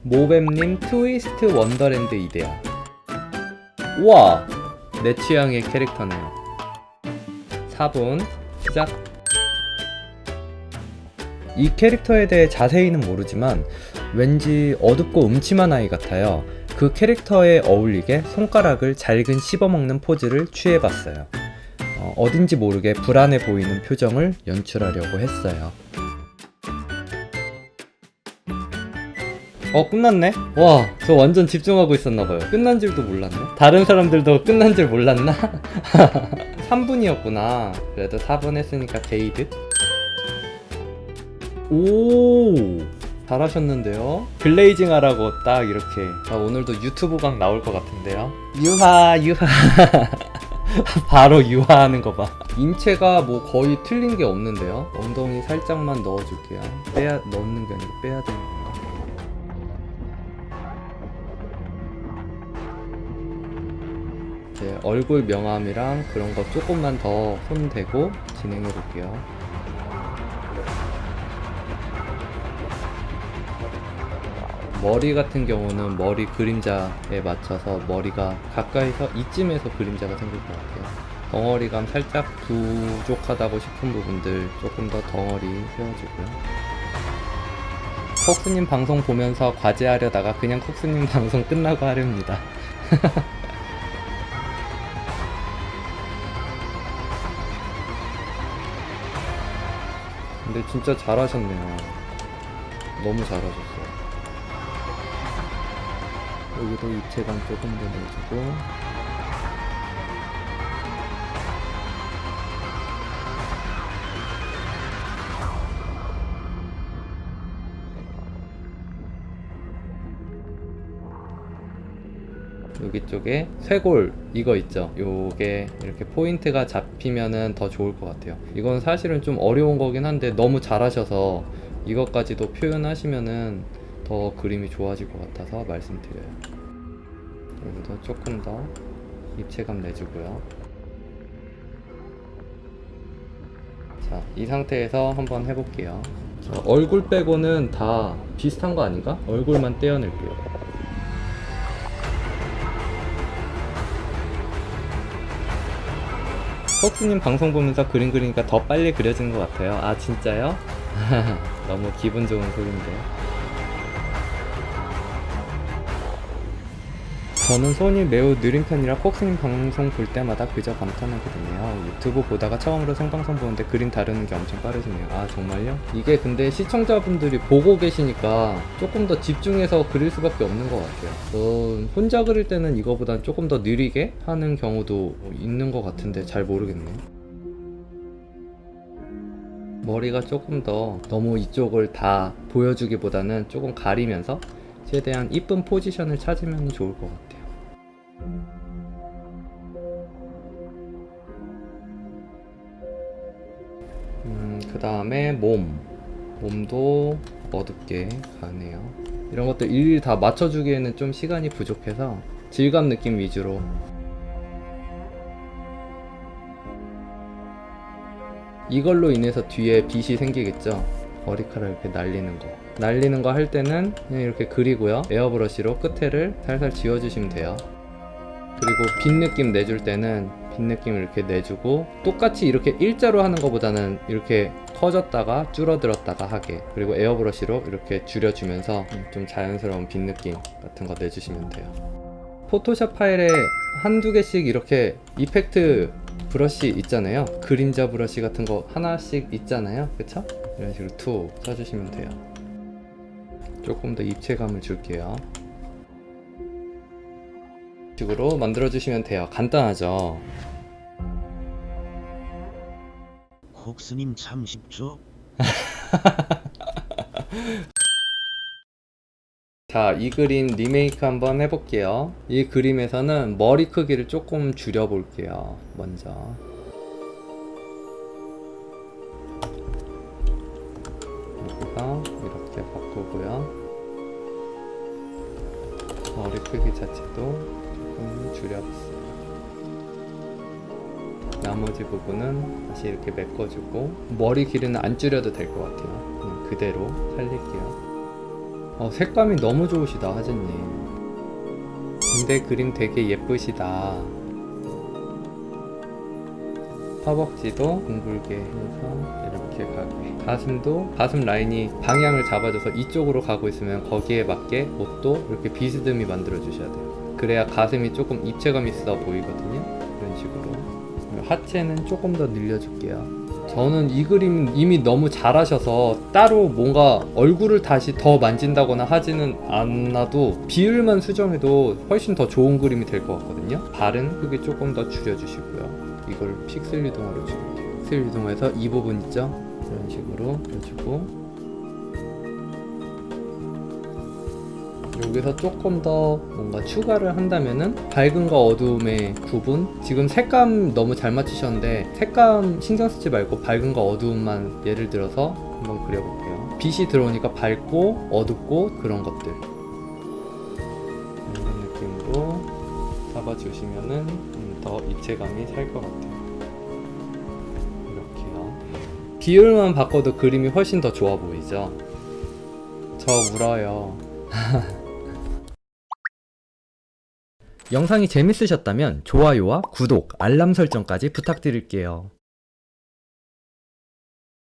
모뱀님 트위스트 원더랜드 이데아. 우와! 내 취향의 캐릭터네요. 4분 시작. 이 캐릭터에 대해 자세히는 모르지만 왠지 어둡고 음침한 아이 같아요. 그 캐릭터에 어울리게 손가락을 잘근 씹어먹는 포즈를 취해봤어요. 어딘지 모르게 불안해 보이는 표정을 연출하려고 했어요. 끝났네? 와, 저 완전 집중하고 있었나봐요. 끝난 줄도 몰랐네. 다른 사람들도 끝난 줄 몰랐나? 3분이었구나. 그래도 4분 했으니까 게이드. 오, 잘하셨는데요? 글레이징 하라고 딱 이렇게. 오늘도 유튜브 강 나올 것 같은데요? 유하. 바로 유하하는 거 봐. 인체가 뭐 거의 틀린 게 없는데요? 엉덩이 살짝만 넣어줄게요. 넣는 게 아니고 빼야 되는 건가? 이제 얼굴 명암이랑 그런 거 조금만 더 손 대고 진행해 볼게요. 머리 같은 경우는 머리 그림자에 맞춰서 머리가 가까이서 이쯤에서 그림자가 생길 것 같아요. 덩어리감 살짝 부족하다고 싶은 부분들 조금 더 덩어리 세워주고요. 콕스님 방송 보면서 과제하려다가 그냥 콕스님 방송 끝나고 하렵니다. 근데 진짜 잘하셨네요. 너무 잘하셨어요. 여기도 입체감 조금 더 내주고, 여기 쪽에 쇄골 이거 있죠? 요게 이렇게 포인트가 잡히면은 더 좋을 것 같아요. 이건 사실은 좀 어려운 거긴 한데 너무 잘하셔서 이것까지도 표현하시면은 더 그림이 좋아질 것 같아서 말씀드려요. 여기도 조금 더 입체감 내주고요. 자, 이 상태에서 한번 해볼게요. 얼굴 빼고는 다 비슷한 거 아닌가? 얼굴만 떼어낼게요. 콕스님 방송 보면서 그림 그리니까 더 빨리 그려지는 것 같아요. 아, 진짜요? 너무 기분 좋은 소리인데요. 저는 손이 매우 느린 편이라 콕스님 방송 볼 때마다 그저 감탄하게 되네요. 유튜브 보다가 처음으로 생방송 보는데 그림 다루는 게 엄청 빠르시네요. 아, 정말요? 이게 근데 시청자분들이 보고 계시니까 조금 더 집중해서 그릴 수밖에 없는 것 같아요. 혼자 그릴 때는 이거보단 조금 더 느리게 하는 경우도 있는 것 같은데 잘 모르겠네요. 머리가 조금 더 너무 이쪽을 다 보여주기보다는 조금 가리면서 최대한 이쁜 포지션을 찾으면 좋을 것 같아요. 그 다음에 몸도 어둡게 가네요. 이런 것들 일일이 다 맞춰주기에는 좀 시간이 부족해서 질감 느낌 위주로. 이걸로 인해서 뒤에 빛이 생기겠죠. 머리카락 이렇게 날리는 거 할 때는 그냥 이렇게 그리고요. 에어브러쉬로 끝에를 살살 지워주시면 돼요. 그리고 빛 느낌 내줄 때는 빛 느낌을 이렇게 내주고, 똑같이 이렇게 일자로 하는 것보다는 이렇게 커졌다가 줄어들었다가 하게, 그리고 에어브러쉬로 이렇게 줄여주면서 좀 자연스러운 빛 느낌 같은 거 내주시면 돼요. 포토샵 파일에 한두 개씩 이렇게 이펙트 브러쉬 있잖아요. 그림자 브러쉬 같은 거 하나씩 있잖아요. 그쵸? 이런 식으로 툭 써주시면 돼요. 조금 더 입체감을 줄게요. 식으로 만들어주시면 돼요. 간단하죠? 콕스님 참 쉽죠? 자, 이 그림 리메이크 한번 해볼게요. 이 그림에서는 머리 크기를 조금 줄여볼게요. 먼저 여기서 이렇게 바꾸고요. 머리 크기 자체도 조금 줄여봤어요. 나머지 부분은 다시 이렇게 메꿔주고, 머리 길이는 안 줄여도 될 것 같아요. 그냥 그대로 살릴게요. 색감이 너무 좋으시다 하진님. 근데 그림 되게 예쁘시다. 허벅지도 둥글게 해서 이렇게 가게. 가슴도 가슴 라인이 방향을 잡아줘서 이쪽으로 가고 있으면 거기에 맞게 옷도 이렇게 비스듬히 만들어 주셔야 돼요. 그래야 가슴이 조금 입체감 있어 보이거든요. 이런 식으로. 하체는 조금 더 늘려줄게요. 저는 이 그림 이미 너무 잘하셔서 따로 뭔가 얼굴을 다시 더 만진다거나 하지는 않아도 비율만 수정해도 훨씬 더 좋은 그림이 될 것 같거든요. 발은 크기 조금 더 줄여주시고요. 이걸 픽셀 유동으로 줄일게요. 픽셀 유동해서 이 부분 있죠? 이런 식으로 해주고, 여기서 조금 더 뭔가 추가를 한다면은 밝음과 어두움의 구분, 지금 색감 너무 잘 맞추셨는데 색감 신경 쓰지 말고 밝음과 어두움만 예를 들어서 한번 그려볼게요. 빛이 들어오니까 밝고 어둡고 그런 것들, 이런 느낌으로 잡아주시면은 더 입체감이 살 것 같아요. 이렇게요. 비율만 바꿔도 그림이 훨씬 더 좋아 보이죠? 저 울어요. 영상이 재밌으셨다면 좋아요와 구독, 알람 설정까지 부탁드릴게요.